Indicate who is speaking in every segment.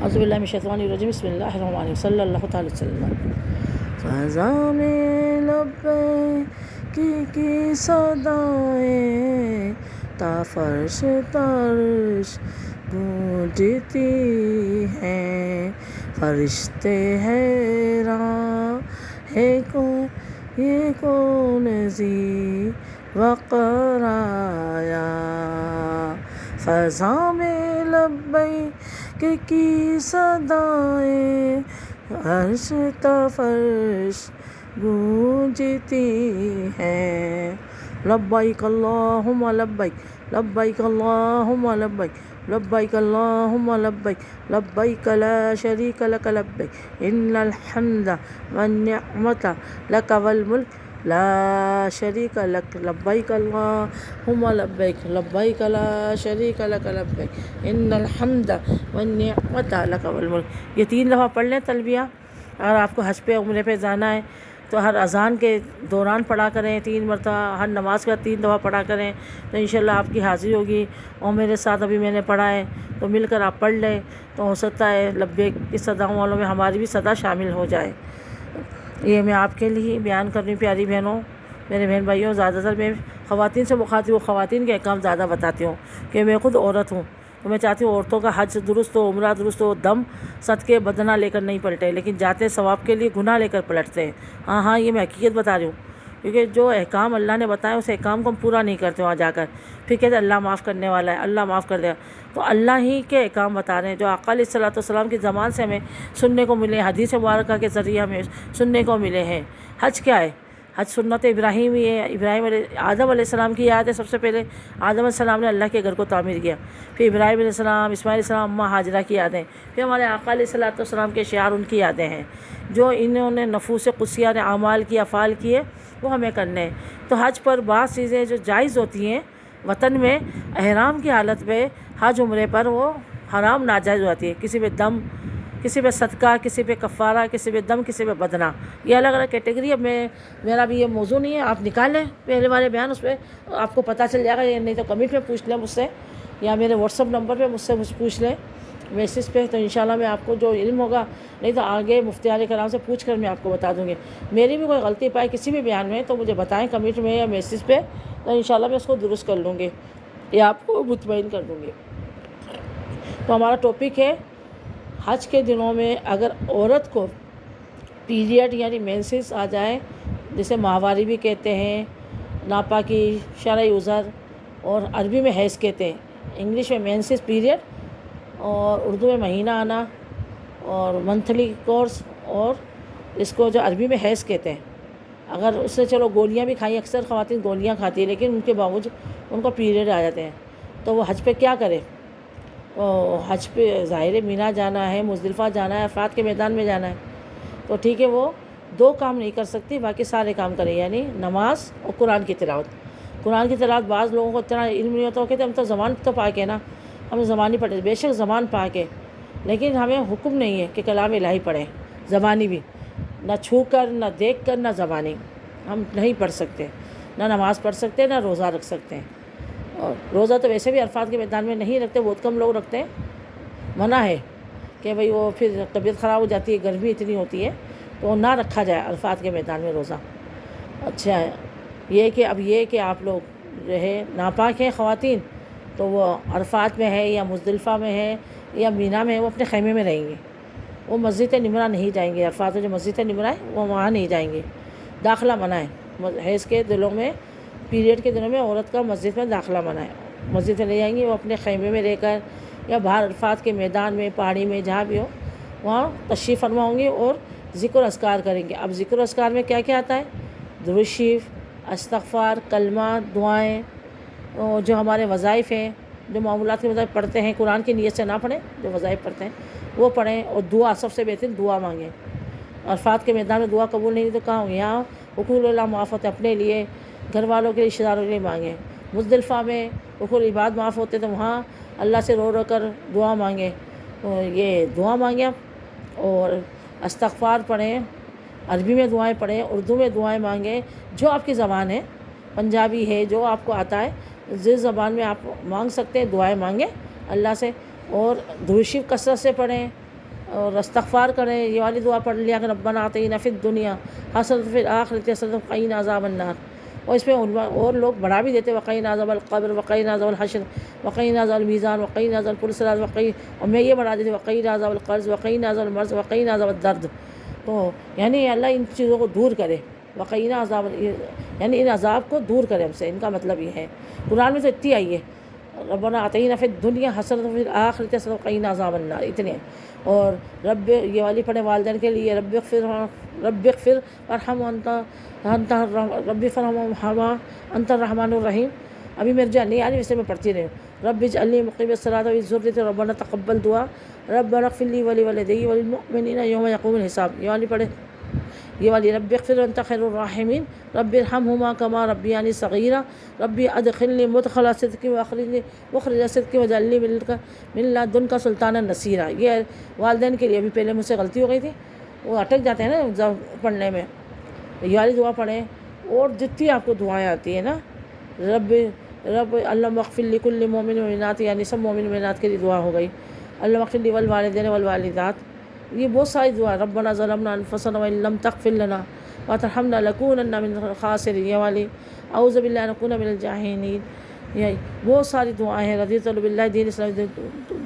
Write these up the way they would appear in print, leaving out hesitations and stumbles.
Speaker 1: اعوذ باللہ من الشیطان الرجیم بسم اللہ الرحمن الرحیم صلی اللہ تعالی وسلم. فضا میں لبیک کی صدائیں تا فرش ترش گونجتی ہیں، فرشتے حیران ہے یہ کون ذی وقار آیا. فضا میں لبیک کی صدائیں عرش تا فرش گونجتی ہیں. لبیک اللہم لبیک، لبیک اللہم لبیک، لبیک اللہم لبیک، لبیک لا شریک لک لبیک، ان الحمد والنعمت لک والملک لا شریک لک. لبیک اللہم لبیک، لبیک لا شریک لک لبیک، ان الحمد والنعمت لک والملک. یہ 3 دفعہ پڑھ لیں تلبیہ. اگر آپ کو حج پہ عمرے پہ جانا ہے تو ہر اذان کے دوران پڑھا کریں 3 مرتبہ، ہر نماز کا 3 دفعہ پڑھا کریں تو انشاءاللہ آپ کی حاضری ہوگی. اور میرے ساتھ ابھی میں نے پڑھا ہے تو مل کر آپ پڑھ لیں تو ہو سکتا ہے لبیک کی صداؤں والوں میں ہماری بھی صدا شامل ہو جائے. یہ میں آپ کے لیے بیان کر رہی ہوں پیاری بہنوں، میرے بہن بھائیوں. زیادہ تر میں خواتین سے مخاطب ہوں، خواتین کے احکام زیادہ بتاتی ہوں کہ میں خود عورت ہوں تو میں چاہتی ہوں عورتوں کا حج درست ہو، عمرہ درست ہو، دم صدقے بدنہ لے کر نہیں پلٹے، لیکن جاتے ثواب کے لیے گناہ لے کر پلٹتے ہیں. ہاں یہ میں حقیقت بتا رہی ہوں، کیونکہ جو احکام اللہ نے بتایا اس احکام کو ہم پورا نہیں کرتے وہاں جا کر، پھر کہتے ہیں اللہ معاف کرنے والا ہے، اللہ معاف کر دے گا. تو اللہ ہی کے احکام بتا رہے ہیں جو آقا علیہ الصلوۃ والسلام کی زبان سے ہمیں سننے کو ملے، حدیث مبارکہ کے ذریعے ہمیں سننے کو ملے ہیں. حج کیا ہے؟ حج سنت ابراہیمی ہے. آدم علیہ السلام کی یاد ہے. سب سے پہلے آدم علیہ السلام نے اللہ کے گھر کو تعمیر کیا، پھر ابراہیم علیہ السلام، اسماعیل علیہ السلام، اماں ہاجرہ کی یادیں، پھر ہمارے آقا علیہ الصلوۃ والسلام کے شعار ان کی یادیں ہیں جو انہوں نے نفوس قدسیہ نے اعمال کی، افعال کیے وہ ہمیں کرنے ہیں. تو حج پر بعض چیزیں جو جائز ہوتی ہیں وطن میں احرام کی حالت میں حج عمرے پر وہ حرام ناجائز ہوتی ہے. کسی پہ دم، کسی پہ صدقہ، کسی پہ کفارہ، کسی پہ دم، کسی پہ بدنہ، یہ الگ الگ کیٹیگری. اب میرا بھی یہ موضوع نہیں ہے، آپ نکال لیں پہلے والے بیان، اس پہ آپ کو پتہ چل جائے گا. یہ نہیں تو کمنٹ پہ پوچھ لیں مجھ سے، یا میرے واٹس ایپ نمبر پہ مجھ سے پوچھ لیں میسیج پہ، تو انشاءاللہ میں آپ کو جو علم ہوگا، نہیں تو آگے مفتی علیہ کرام سے پوچھ کر میں آپ کو بتا دوں گی. میری بھی کوئی غلطی پائے کسی بھی بیان میں تو مجھے بتائیں کمنٹ میں یا میسیج پہ، تو انشاءاللہ میں اس کو درست کر لوں گی یا آپ کو مطمئن کر دوں گی. تو ہمارا ٹاپک ہے حج کے دنوں میں اگر عورت کو پیریڈ یعنی مینسز آ جائے، جسے ماہواری بھی کہتے ہیں، ناپاکی، شرعی عذر، اور عربی میں حیض کہتے ہیں. انگلش میں مینسز پیریڈ، اور اردو میں مہینہ آنا، اور منتھلی کورس، اور اس کو جو عربی میں حیض کہتے ہیں. اگر اس سے چلو گولیاں بھی کھائیں، اکثر خواتین گولیاں کھاتی ہیں لیکن ان کے باوجود ان کو پیریڈ آ جاتے ہیں، تو وہ حج پہ کیا کرے؟ حج پہ ظاہر مینا جانا ہے، مزدلفہ جانا ہے، عرفات کے میدان میں جانا ہے، تو ٹھیک ہے وہ 2 کام نہیں کر سکتی، باقی سارے کام کریں، یعنی نماز اور قرآن کی تلاوت. قرآن کی تلاوت بعض لوگوں کو اتنا علم نہیں ہوتا، وہ کہتے ہیں ہم تو زبان تو پاک ہے نا، ہم زبانی پڑھیں. بے شک زبان پاک ہے، لیکن ہمیں حکم نہیں ہے کہ کلام الہی پڑھیں، زبانی بھی، نہ چھو کر، نہ دیکھ کر، نہ زبانی ہم نہیں پڑھ سکتے، نہ نماز پڑھ سکتے، نہ روزہ رکھ سکتے ہیں. اور روزہ تو ویسے بھی عرفات کے میدان میں نہیں رکھتے، بہت کم لوگ رکھتے ہیں، منع ہے کہ بھئی وہ پھر طبیعت خراب ہو جاتی ہے، گرمی اتنی ہوتی ہے تو نہ رکھا جائے عرفات کے میدان میں روزہ. اچھا ہے یہ کہ آپ لوگ جو ہے ناپاک ہیں خواتین، تو وہ عرفات میں ہے یا مزدلفہ میں ہے یا مینا میں ہے، وہ اپنے خیمے میں رہیں گے، وہ مسجد نمرہ نہیں جائیں گے. عرفات میں جو مسجد نمرہ ہے وہ وہاں نہیں جائیں گے، داخلہ منع ہے. حیض کے دنوں میں، پیریڈ کے دنوں میں عورت کا مسجد میں داخلہ منع ہے، مسجد میں نہیں جائیں گی، وہ اپنے خیمے میں رہ کر یا باہر عرفات کے میدان میں، پہاڑی میں، جہاں بھی ہو وہاں تشریف فرما ہوں گی اور ذکر و اذکار کریں گے. اب ذکر و اذکار میں کیا کیا آتا ہے؟ درود شریف، استغفار، کلمہ، دعائیں، اور جو ہمارے وظائف ہیں، جو معمولات کے وظائف پڑھتے ہیں، قرآن کی نیت سے نہ پڑھیں، جو وظائف پڑھتے ہیں وہ پڑھیں، اور دعا سب سے بہترین دعا مانگیں. عرفات کے میدان میں دعا قبول نہیں تو کہاں ہوں؟ یہاں حقوق اللہ معاف ہوتے، اپنے لیے، گھر والوں کے لیے، رشتہ داروں کے لیے مانگیں. مزدلفہ میں حقوق عباد معاف ہوتے تو وہاں اللہ سے رو رو کر دعا مانگیں. یہ دعا مانگیں اور استغفار پڑھیں، عربی میں دعائیں پڑھیں، اردو میں دعائیں مانگیں، جو آپ کی زبان ہے، پنجابی ہے، جو آپ کو آتا ہے، جس زبان میں آپ مانگ سکتے ہیں دعائیں مانگیں اللہ سے. اور درود شریف کثرت سے پڑھیں، اور استغفار کریں، یہ والی دعا پڑھ لیا کہ ربنا آتینا فی الدنیا حسنۃ فی الآخرۃ حسنۃ وقنا عذاب النار، اور اس میں اور لوگ بڑھا بھی دیتے وقنا عذاب القبر وقنا عذاب الحشر وقنا عذاب الميزان وقنا عذاب الصراط اور میں یہ بڑھا دیتی وقنا عذاب القرض وقنا عذاب المرض وقنا عذاب الدرد. تو یعنی اللہ ان چیزوں کو دور کرے، وقنا عذاب یعنی ان عذاب کو دور کرے ہم سے، ان کا مطلب یہ ہے. قرآن میں تو اتنی آئی ہے ربنا آتینا فی الدنیا حسنۃ فی الآخرۃ حسنۃ وقنا عذاب النار، اتنے. اور رب یہ والی پڑھے والدین کے لیے رب اغفر ورحم انت الرحمن الرحیم. ابھی میرے جان نہیں آ رہی، ویسے میں پڑھتی رہی ہوں. رب اجعلنی مقیم الصلاۃ وذریتی ربنا تقبل دعا ربنا اغفر لی ولوالدی وللمؤمنین یوم یقوم الحساب. یہ والی پڑھے، یہ والی رب اغفر انت خیر الراحمین رب ارحمہما کما ربیانی صغیرا رب ادخلنی مدخل صدق واخرجنی مخرج صدق واجعلنی من لدنک سلطانا نصیرا. یہ والدین کے لیے. ابھی پہلے مجھ سے غلطی ہو گئی تھی، وہ اٹک جاتے ہیں نا پڑھنے میں. یہ والی دعا پڑھیں. اور جتنی آپ کو دعائیں آتی ہیں نا، رب اللہم اغفر لکل مومن ومومنات، یعنی سب مومن مومنات کے لیے دعا ہو گئی. اللہم اغفر لی والوالدین والوالدات، یہ بہت ساری دعا. ربنا ظلمنا انفسنا وان لم تغفر لنا وترحمنا لنکونن من الخاسرین، یہ والی اعوذ باللہ ان نکون من الجاہلین. یہ بہت ساری دعائیں ہیں. رضیت باللہ دین اسلام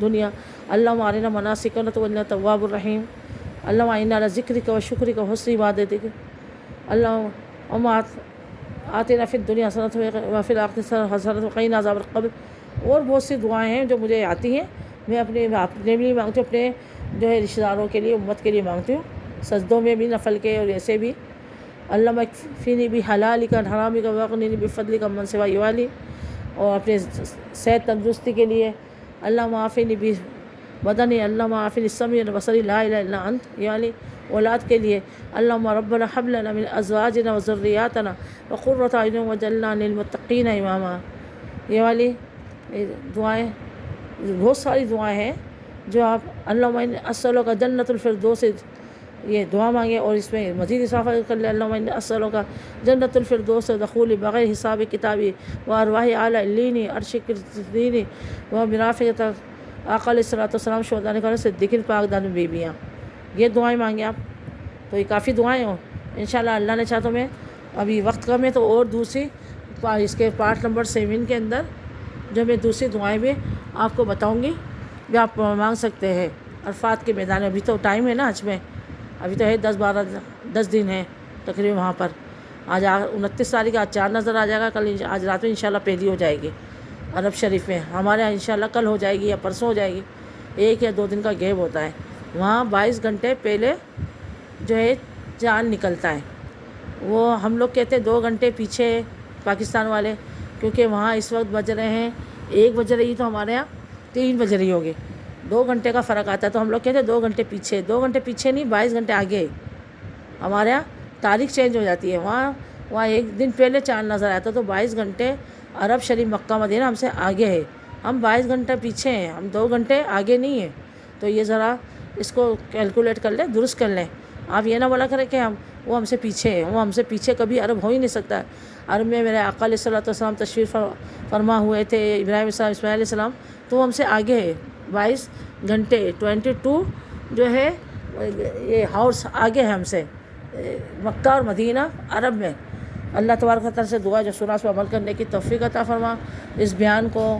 Speaker 1: دنیا. اللہم ارنا مناسکنا وانک تواب الرحیم. اللہم انا علی ذکرک و شکرک و حسن عبادتک. اللہم آتنا فی الدنیا حسنۃ وفی الآخرۃ حسنۃ وقنا عذاب القبر. اور بہت سی دعائیں ہیں جو مجھے آتی ہیں. میں اپنے لیے مانگتی ہوں، اپنے جو ہے رشتہ داروں کے لیے، امت کے لیے مانگتی ہوں، سجدوں میں بھی، نفل کے اور ایسے بھی. اللہم اکفینی بحلالک عن حرامک واغننی بفضلک عمن سواک، یہ والی. اور اپنے صحت تندرستی کے لیے اللہم عافنی بدنی اللہم عافنی السمع والبصر لا الہ الا انت، یہ والی. اولاد کے لیے اللہم ربنا حب لنا من ازواجنا وذریاتنا وقرۃ اعین واجعلنا للمتقین اماما، یہ والی دعائیں. بہت ساری دعائیں ہیں جو آپ اللہم انی اسألک جنت الفردوس، یہ دعا مانگے. اور اس میں مزید اضافہ کر لیں اللہم انی اسألک جنت الفردوس دخول بغیر حساب کتابی و ارواح اعلی علین عرشک الدین و مرافقۃ آقا علیہ الصلوۃ والسلام شہداء کرام صدیقین پاک دامن بیبیاں. یہ دعائیں مانگیں آپ. تو یہ کافی دعائیں ہوں انشاءاللہ. اللہ نے چاہا تو میں ابھی وقت کم ہے تو اور دوسری اس کے پارٹ نمبر 7 کے اندر جو میں دوسری دعائیں بھی آپ کو بتاؤں گی، جو آپ مانگ سکتے ہیں عرفات کے میدان میں. ابھی تو ٹائم ہے نا حج میں، ابھی تو ہے 10 دن ہیں تقریباً وہاں پر. آج 29 تاریخ، آج چاند نظر آ جائے گا. کل آج رات میں انشاءاللہ پہلی ہو جائے گی عرب شریف میں. ہمارے یہاں انشاءاللہ کل ہو جائے گی یا پرسوں ہو جائے گی. 1 یا 2 دن کا گیپ ہوتا ہے. وہاں 22 گھنٹے پہلے جو ہے چاند نکلتا ہے. وہ ہم لوگ کہتے ہیں 2 گھنٹے پیچھے پاکستان والے، کیونکہ وہاں اس وقت بج رہے ہیں 1 بج رہی، تو ہمارے یہاں 3 بج رہی ہوگی. 2 گھنٹے کا فرق آتا ہے. تو ہم لوگ کہتے ہیں 2 گھنٹے پیچھے. 2 گھنٹے پیچھے نہیں، 22 گھنٹے آگے ہمارے یہاں تاریخ چینج ہو جاتی ہے. وہاں 1 دن پہلے چاند نظر آتا ہے. تو 22 گھنٹے عرب شریف مکہ مدینہ ہم سے آگے ہے. ہم 22 گھنٹے پیچھے ہیں، ہم 2 گھنٹے آگے نہیں ہیں. تو یہ ذرا اس کو کیلکولیٹ کر لیں، درست کر لیں. آپ یہ نہ بولا کریں کہ وہ ہم سے پیچھے ہیں. وہ ہم سے پیچھے کبھی عرب ہو ہی نہیں سکتا ہے. عرب میں میرے آقا علیہ الصلوۃ والسلام تشریف فرما ہوئے تھے، ابراہیم السلام، اسماعیل علیہ السلام، تو وہ ہم سے آگے ہے 22 گھنٹے. 22 جو ہے یہ ہاؤس آگے ہے ہم سے، مکہ اور مدینہ عرب میں. اللہ تبارک و تعالیٰ سے دعا جو سنا اس پر عمل کرنے کی توفیق عطا فرما. اس بیان کو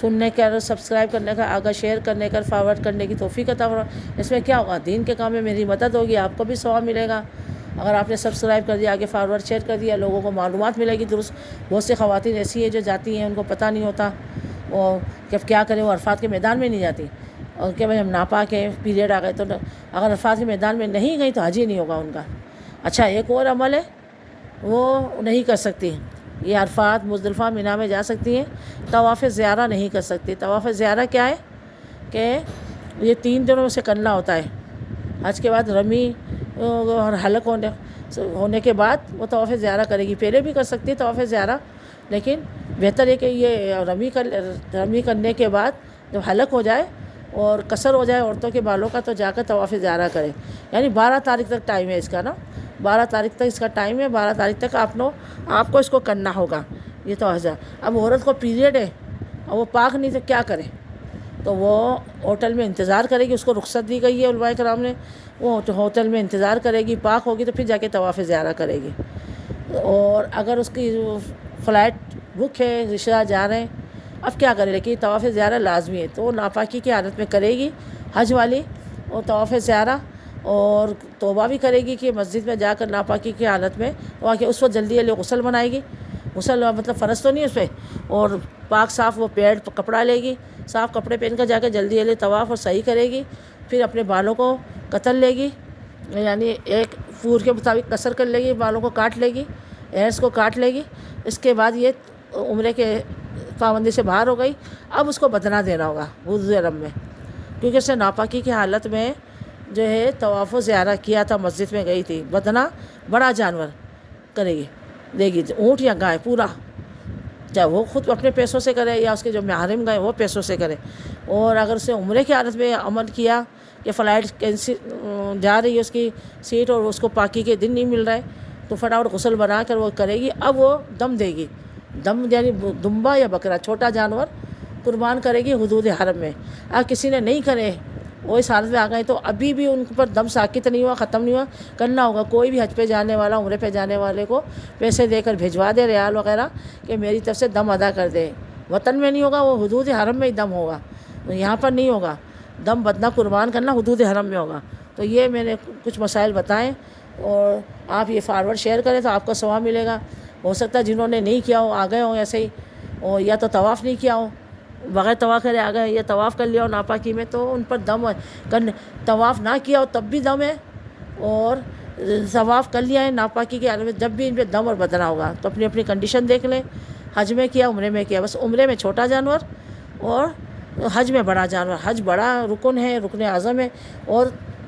Speaker 1: سننے کا، سبسکرائب کرنے کا، آگے شیئر کرنے کا، فارورڈ کرنے کی توفیق عطا فرما. اس میں کیا ہوگا، دین کے کام میں میری مدد ہوگی، آپ کو بھی ثواب ملے گا. اگر آپ نے سبسکرائب کر دیا، آگے فارورڈ شیئر کر دیا، لوگوں کو معلومات ملے گی درست. بہت سی خواتین ایسی ہیں جو جاتی ہیں، ان کو پتہ نہیں ہوتا وہ کہ کیا کریں. وہ عرفات کے میدان میں نہیں جاتی، اور کہ بھائی ہم ناپاک ہیں، پیریڈ آ گئے. تو اگر عرفات کے میدان میں نہیں گئی تو حج ہی نہیں ہوگا ان کا. اچھا، ایک اور عمل ہے وہ نہیں کر سکتی. یہ عرفات مزدلفہ مینا میں جا سکتی ہیں، طواف زیارہ نہیں کر سکتی. طواف زیارہ کیا ہے کہ یہ 3 دنوں سے کرنا ہوتا ہے. حج کے بعد رمی اور حلق ہونے کے بعد وہ طواف زیارہ کرے گی. پہلے بھی کر سکتی ہے طواف زیارہ، لیکن بہتر ہے کہ یہ رمی کرنے کے بعد جب حلق ہو جائے اور قصر ہو جائے عورتوں کے بالوں کا، تو جا کر طواف زیارہ کرے. یعنی 12 تاریخ تک ٹائم ہے اس کا نا، 12 تاریخ تک اس کا ٹائم ہے. 12 تاریخ تک آپ کو اس کو کرنا ہوگا یہ طواف زیارہ. اب عورت کو پیریڈ ہے اور وہ پاک نہیں تو کیا کرے؟ تو وہ ہوٹل میں انتظار کرے گی، اس کو رخصت دی گئی ہے علماء کرام نے، وہ ہوٹل میں انتظار کرے گی، پاک ہوگی تو پھر جا کے طواف زیارہ کرے گی۔ اور اگر اس کی فلائٹ بک ہے، رشتہ دار جا رہے ہیں، اب کیا کرے، لیکن طواف زیارہ لازمی ہے، تو وہ ناپاکی کی حالت میں کرے گی حج والی اور طواف زیارہ، اور توبہ بھی کرے گی کہ مسجد میں جا کر ناپاکی کی حالت میں وہاں کے اس وقت جلدی جلدی غسل بنائے گی، غسل مطلب فرض تو نہیں اس پہ، اور پاک صاف وہ پیڈ کپڑا لے گی، صاف کپڑے پہن کر جا کے جلدی جلدی طواف اور صحیح کرے گی، پھر اپنے بالوں کو قتل لے گی، یعنی ایک پور کے مطابق قصر کر لے گی، بالوں کو کاٹ لے گی، ایئرس کو کاٹ لے گی۔ اس کے بعد یہ عمرے کے پابندی سے باہر ہو گئی، اب اس کو بدنہ دینا ہوگا حدود حرم میں، کیونکہ اس نے ناپاکی کی حالت میں جو ہے طواف و زیارہ کیا تھا، مسجد میں گئی تھی۔ بدنہ بڑا جانور کرے گی، دے گی، اونٹ یا گائے پورا، چاہے وہ خود اپنے پیسوں سے کرے یا اس کے جو محرم گئے وہ پیسوں سے کرے۔ اور اگر اسے عمرے کی حالت میں عمل کیا کہ فلائٹ کینسل جا رہی ہے اس کی سیٹ اور اس کو پاکی کے دن نہیں مل رہا ہے، تو فٹافٹ غسل بنا کر وہ کرے گی، اب وہ دم دے گی، دم یعنی دمبا یا بکرا چھوٹا جانور قربان کرے گی حدود حرم میں۔ اگر کسی نے نہیں کرے، وہ اس حالت میں آ گئے، تو ابھی بھی ان پر دم ساکت نہیں ہوا، ختم نہیں ہوا، کرنا ہوگا۔ کوئی بھی حج پہ جانے والا، عمرے پہ جانے والے کو پیسے دے کر بھجوا دے، ریال وغیرہ، کہ میری طرف سے دم ادا کر دے۔ وطن میں نہیں ہوگا، وہ حدود حرم میں ہی دم ہوگا، یہاں پر نہیں ہوگا۔ دم بدنہ قربان کرنا حدود حرم میں ہوگا۔ تو یہ میں نے کچھ مسائل بتائیں، اور آپ یہ فارورڈ شیئر کریں تو آپ کو ثواب ملے گا۔ ہو سکتا ہے جنہوں نے نہیں کیا ہو آ گئے ہوں ایسے ہی، اور یا تو طواف نہیں کیا ہو، بغیر طواف کرے آ گئے، یا طواف کر لیا ہو ناپاکی میں، تو ان پر دم طواف نہ کیا ہو تب بھی دم ہے، اور طواف کر لیا ہے ناپاکی کے حالت میں جب بھی ان پہ دم اور بدنہ ہوگا۔ تو اپنی اپنی کنڈیشن دیکھ لیں، حج میں کیا، عمرے میں کیا۔ بس عمرے میں چھوٹا جانور اور حج میں بڑا جانور۔ حج بڑا رکن ہے، رکن اعظم ہے، اور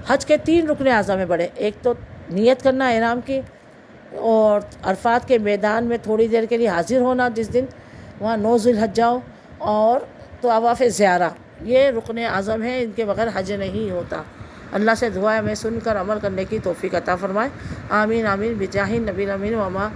Speaker 1: حج کے 3 رکن اعظم ہیں بڑے۔ ایک تو نیت کرنا احرام کی، اور عرفات کے میدان میں تھوڑی دیر کے لیے حاضر ہونا جس دن وہاں 9 ذی الحجہ ہو، اور طواف زیارہ، یہ رکن اعظم ہیں، ان کے بغیر حج نہیں ہوتا۔ اللہ سے دعا ہے ہمیں سن کر عمل کرنے کی توفیق عطا فرمائے، آمین آمین بجاہ نبی الامین وما